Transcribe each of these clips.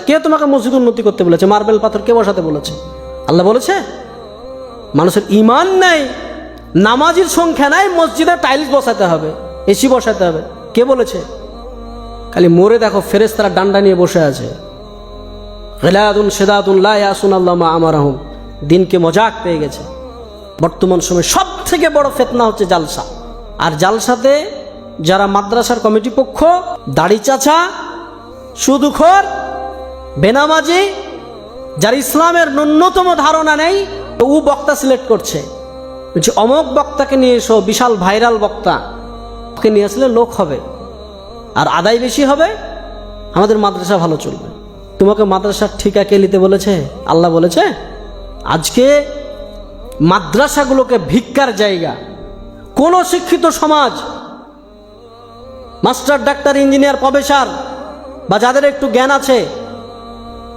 কে তোমাকে মসজিদ উন্নতি করতে বলেছে? মার্বেল পাথর কে বসাতে বলেছে? আল্লাহ বলেছে? মানুষের ইমান নাই, নামাজির সংখ্যা নাই, মসজিদে টাইলস বসাতে হবে, এসি বসাতে হবে, কে বলেছে? খালি মোরে দেখো ফেরেশতারা ডান্ডা নিয়ে বসে আছে, গিলাদুন শিদাদুন লা ইয়াসুনাল্লাহ মা আমারাহুম। দিনকে মজাক পেয়ে গেছে। বর্তমান সময়ে সব থেকে বড় ফিতনা হচ্ছে জালসা। আর জালসাতে যারা মাদ্রাসার কমিটি পক্ষ, দাড়ি চাচা, সুদখোর, বেনামাজি, যার ইসলামের ন্যূনতম ধারণা নেই, ও বক্তা সিলেক্ট করছে, বলছে অমুক বক্তাকে নিয়ে এসো, বিশাল ভাইরাল বক্তা, ওকে নিয়ে আসলে লোক হবে আর আদায় বেশি হবে, আমাদের মাদ্রাসা ভালো চলবে। তোমাকে মাদ্রাসার ঠিকা কে নিতে বলেছে? আল্লাহ বলেছে? আজকে মাদ্রাসাগুলোকে ভিক্ষার জায়গা। কোন শিক্ষিত সমাজ, মাস্টার, ডাক্তার, ইঞ্জিনিয়ার, প্রফেসর বা যাদের একটু জ্ঞান আছে,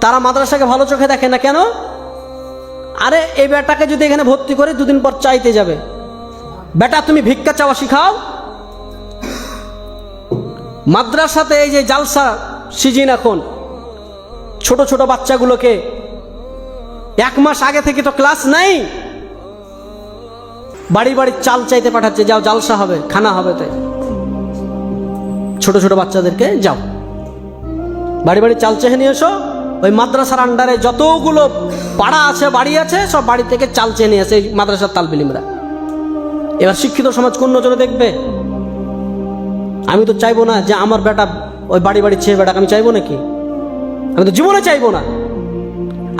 তারা মাদ্রাসাকে ভালো চোখে দেখে না। কেন? আরে এই বেটাকে যদি এখানে ভর্তি করে দুদিন পর চাইতে যাবে, বেটা তুমি ভিক্ষা চাওয়া শিখাও। মাদ্রাসাতে এই যে জালসা সিজন, এখন ছোট ছোট বাচ্চাগুলোকে 1 মাস আগে থেকে তো ক্লাস নেই, বাড়ি বাড়ি চাল চাইতে পাঠাচ্ছে, যাও জালসা হবে, খানা হবে। তাই ছোট ছোট বাচ্চাদেরকে যাও বাড়ি বাড়ি চাল চেয়ে নিয়ে এসো। ওই মাদ্রাসার আন্ডারে যতগুলো পাড়া আছে, বাড়ি আছে, সব বাড়ি থেকে চাল চেয়ে নিয়ে আসে এই মাদ্রাসার তালবিলিমরা। এবার শিক্ষিত সমাজ কোন নজরে দেখবে? আমি তো চাইবো না যে আমার বেটা ওই বাড়ি বাড়ি চেয়ে বেটাকে আমি চাইবো নাকি? আমি তো জীবনে চাইবো না।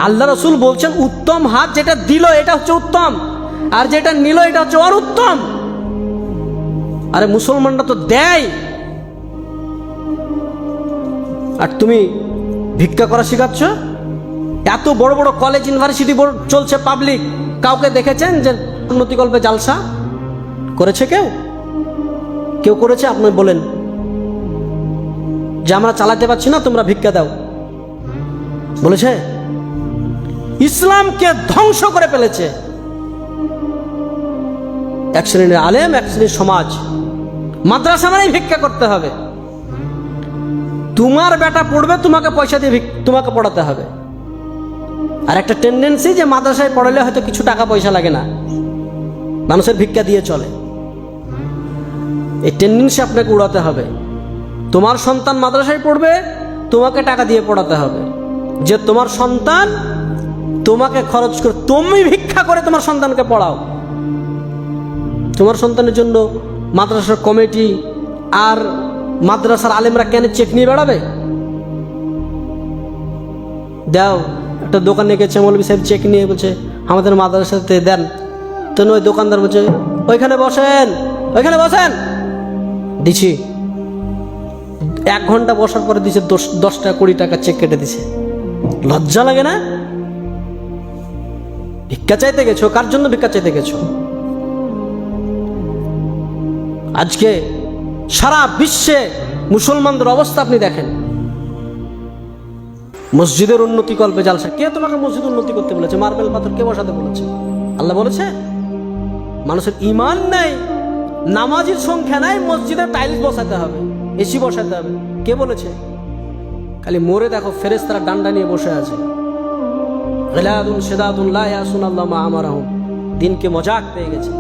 আল্লাহ রসুল বলছেন উত্তম হাত যেটা দিল এটা হচ্ছে উত্তম, আর যেটা নিল এটা হচ্ছে আর উত্তম। আরে মুসলমানরা তো দেয়, আর তুমি ভিক্ষা করা শিখাচ্ছ। এত বড় বড় কলেজ, ইউনিভার্সিটি চলছে পাবলিক, কাউকে দেখেছেন যে উন্নতিকল্পে জালসা করেছে? কেউ করেছে? আপনি বলেন যে আমরা চালাতে পারছি না, তোমরা ভিক্ষা দাও, বলেছে? ইসলামকে ধ্বংস করে ফেলেছে এক শ্রেণীর আলেম, এক শ্রেণীর সমাজ। মাদ্রাসা মানেই ভিক্ষা করতে হবে। তোমার বেটা পড়বে, তোমাকে পয়সা দিয়ে তোমাকে পড়াতে হবে। আর একটা টেন্ডেন্সি যে মাদ্রাসায় পড়ালে হয়তো কিছু টাকা পয়সা লাগে না, মানুষের ভিক্ষা দিয়ে চলে। এই টেন্ডেন্সি আপনাকে উড়াতে হবে। তোমার সন্তান মাদ্রাসায় পড়বে, তোমাকে টাকা দিয়ে পড়াতে হবে। যে তোমার সন্তান তোমাকে খরচ করে, তুমি ভিক্ষা করে তোমার সন্তানকে পড়াও। তোমার সন্তানের জন্য মাদ্রাসার কমিটি আর মাদ্রাসার আলেমরা কেন চেক নিয়ে বেড়াবে? দাও, একটা দোকানে গেছে, মৌলভী সাহেব চেক নিয়ে বলছে আমাদের মাদ্রাসাতে দেন। তো ওই দোকানদার বলছে ওইখানে বসেন, ওইখানে বসেন, দিছি। 1 ঘন্টা বসার পরে দিছে 10 টাকা 20 টাকা চেক কেটে দিছে। লজ্জা লাগে না? ভিক্ষা চাইতে গেছো, কার জন্য ভিক্ষা চাইতে গেছো? আজকে সারা বিশ্বে মুসলমানদের অবস্থা আপনি দেখেন। মসজিদের উন্নতি কল্পে জালসা। কে তোমাকে মসজিদ উন্নতি করতে বলেছে? মার্বেল পাথর কে বসাতে বলেছে? আল্লাহ বলেছে? মানুষের ইমান নাই, নামাজির সংখ্যা নাই, মসজিদে টাইলস বসাতে হবে, এসি বসাতে হবে, কে বলেছে? খালি মোরে দেখো ফেরেশতারা ডান্ডা নিয়ে বসে আছে, গিলাদুন শিদাদুন লা ইয়াসুনাল্লাহ মা আমারাহুম। দিনকে মজাক পেয়ে গেছে।